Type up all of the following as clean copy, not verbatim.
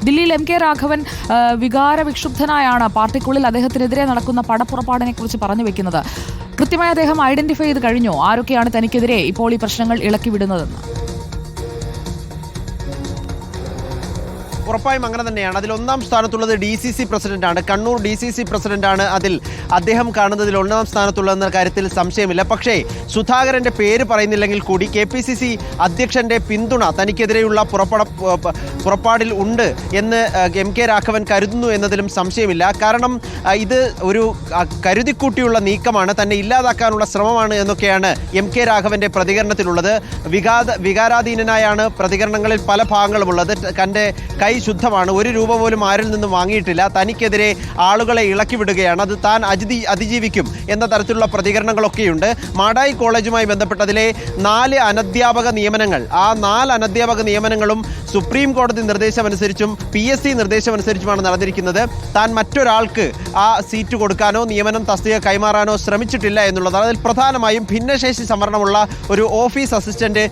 ദില്ലിയിൽ M K Raghavan വികാരവിക്ഷുബ്ധനായാണ് പാർട്ടിക്കുള്ളിൽ അദ്ദേഹത്തിനെതിരെ നടക്കുന്ന പടപ്പുറപ്പാടിനെ കുറിച്ച് പറഞ്ഞു വെക്കുന്നത്. കൃത്യമായി അദ്ദേഹം ഐഡന്റിഫൈ ചെയ്ത് കഴിഞ്ഞോ ആരൊക്കെയാണ് തനിക്കെതിരെ ഇപ്പോൾ ഈ പ്രശ്നങ്ങൾ ഇളക്കിവിടുന്നതെന്ന്? ഉറപ്പായും അങ്ങനെ തന്നെയാണ്. അതിൽ ഒന്നാം സ്ഥാനത്തുള്ളത് DCC പ്രസിഡന്റാണ്. കണ്ണൂർ DCC പ്രസിഡന്റാണ് അതിൽ അദ്ദേഹം കാണുന്നതിൽ ഒന്നാം സ്ഥാനത്തുള്ളതെന്ന കാര്യത്തിൽ സംശയമില്ല. പക്ഷേ സുധാകരന്റെ പേര് പറയുന്നില്ലെങ്കിൽ കൂടി KPCC അധ്യക്ഷന്റെ പിന്തുണ തനിക്കെതിരെയുള്ള പുറപ്പാടിൽ ഉണ്ട് എന്ന് MK രാഘവൻ കരുതുന്നു എന്നതിലും സംശയമില്ല. കാരണം ഇത് ഒരു കരുതിക്കൂട്ടിയുള്ള നീക്കമാണ്, തന്നെ ഇല്ലാതാക്കാനുള്ള ശ്രമമാണ് എന്നൊക്കെയാണ് MK രാഘവന്റെ പ്രതികരണത്തിലുള്ളത്. വികാരാധീനനായാണ് പ്രതികരണങ്ങളിൽ പല ഭാഗങ്ങളുമുള്ളത്. തൻ്റെ കൈ ശുദ്ധമാണ്, ഒരു രൂപ പോലും ആരിൽ നിന്നും വാങ്ങിയിട്ടില്ല, തനിക്കെതിരെ ആളുകളെ ഇളക്കി വിടുകയാണ്, അത് താൻ അതിജീവിക്കും എന്ന തരത്തിലുള്ള പ്രതികരണങ്ങളൊക്കെയുണ്ട്. മാടായി കോളേജുമായി ബന്ധപ്പെട്ടതിലെ 4 അനധ്യാപക നിയമനങ്ങൾ, ആ 4 അനധ്യാപക നിയമനങ്ങളും സുപ്രീം കോടതി നിർദ്ദേശമനുസരിച്ചും PSC നിർദ്ദേശമനുസരിച്ചുമാണ് നടന്നിരിക്കുന്നത്. താൻ മറ്റൊരാൾക്ക് ആ സീറ്റ് കൊടുക്കാനോ നിയമനം തസ്തിക കൈമാറാനോ ശ്രമിച്ചിട്ടില്ല എന്നുള്ളതാണ്. അതിൽ പ്രധാനമായും ഭിന്നശേഷി സംവരണമുള്ള ഒരു ഓഫീസ് അസിസ്റ്റന്റ്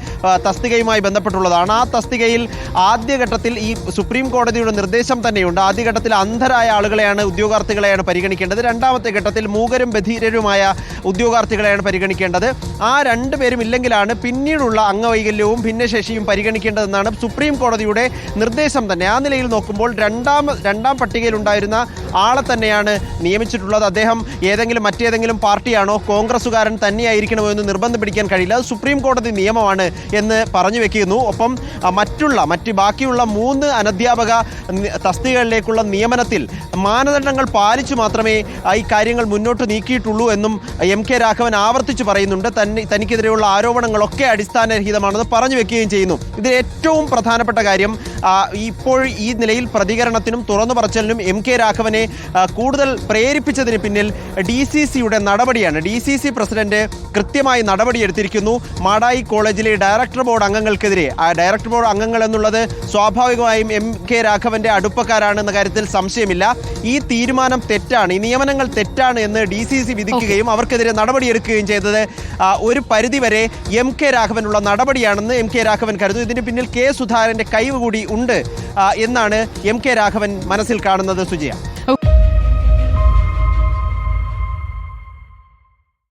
തസ്തികയുമായി ബന്ധപ്പെട്ടുള്ളതാണ്. ആ തസ്തികയിൽ ആദ്യഘട്ടത്തിൽ ഈ സുപ്രീം കോടതിയുടെ നിർദ്ദേശം തന്നെയുണ്ട്. ആദ്യഘട്ടത്തിൽ അന്ധരായ ആളുകളെയാണ് ഉദ്യോഗാർത്ഥികളെയാണ് പരിഗണിക്കേണ്ടത്. രണ്ടാമത്തെ ഘട്ടത്തിൽ മൂകരും ബധിരരുമായ ഉദ്യോഗാർത്ഥികളെയാണ് പരിഗണിക്കേണ്ടത്. ആ 2 പേരും ഇല്ലെങ്കിലാണ് പിന്നീടുള്ള അംഗവൈകല്യവും ഭിന്നശേഷിയും പരിഗണിക്കേണ്ടതെന്നാണ് സുപ്രീം കോടതിയുടെ നിർദ്ദേശം തന്നെ. ആ നിലയിൽ നോക്കുമ്പോൾ രണ്ടാം പട്ടികയിലുണ്ടായിരുന്ന ആളെ തന്നെയാണ് നിയമിച്ചിട്ടുള്ളത്. അദ്ദേഹം മറ്റേതെങ്കിലും പാർട്ടിയാണോ കോൺഗ്രസുകാരൻ തന്നെയായിരിക്കണമോ എന്ന് നിർബന്ധം പിടിക്കാൻ കഴിയില്ല. അത് സുപ്രീം കോടതി നിയമമാണ് എന്ന് പറഞ്ഞു വെക്കുന്നു. ഒപ്പം ബാക്കിയുള്ള 3 അനധ്യാപക തസ്തികകളിലേക്കുള്ള നിയമനത്തിൽ മാനദണ്ഡങ്ങൾ പാലിച്ചു മാത്രമേ ഈ കാര്യങ്ങൾ മുന്നോട്ട് നീക്കിയിട്ടുള്ളൂ എന്നും MK രാഘവൻ ആവർത്തിച്ചു പറയുന്നുണ്ട്. തനിക്കെതിരെയുള്ള ആരോപണങ്ങളൊക്കെ അടിസ്ഥാനരഹിതമാണെന്ന് പറഞ്ഞു വെക്കുകയും ചെയ്യുന്നു. ഇതിൽ ഏറ്റവും പ്രധാനപ്പെട്ട കാര്യം ഇപ്പോൾ ഈ നിലയിൽ പ്രതികരണത്തിനും തുറന്നു പറച്ചിലിനും MK രാഘവനെ കൂടുതൽ പ്രേരിപ്പിച്ചതിന് പിന്നിൽ DCCയുടെ നടപടിയാണ്. DCC പ്രസിഡന്റ് കൃത്യമായി നടപടിയെടുത്തിരിക്കുന്നു. മാടായി കോളേജിലെ ഡയറക്ടർ ബോർഡ് അംഗങ്ങൾക്കെതിരെ, ഡയറക്ടർ ബോർഡ് അംഗങ്ങൾ എന്നുള്ളത് സ്വാഭാവികമായും MK രാഘവന്റെ അടുപ്പക്കാരാണെന്ന കാര്യത്തിൽ സംശയമില്ല. ഈ തീരുമാനം തെറ്റാണ്, ഈ നിയമനങ്ങൾ തെറ്റാണ് എന്ന് DCC വിധിക്കുകയും അവർക്കെതിരെ നടപടിയെടുക്കുകയും ചെയ്തത് ഒരു പരിധിവരെ MK രാഘവനുള്ള നടപടിയാണെന്ന് MK രാഘവൻ കരുതുന്നു. ഇതിന് പിന്നിൽ K സുധാകരന്റെ കഴിവ് കൂടി ഉണ്ട് എന്നാണ് MK രാഘവൻ മനസ്സിൽ കാണുന്നത്. സുജയ.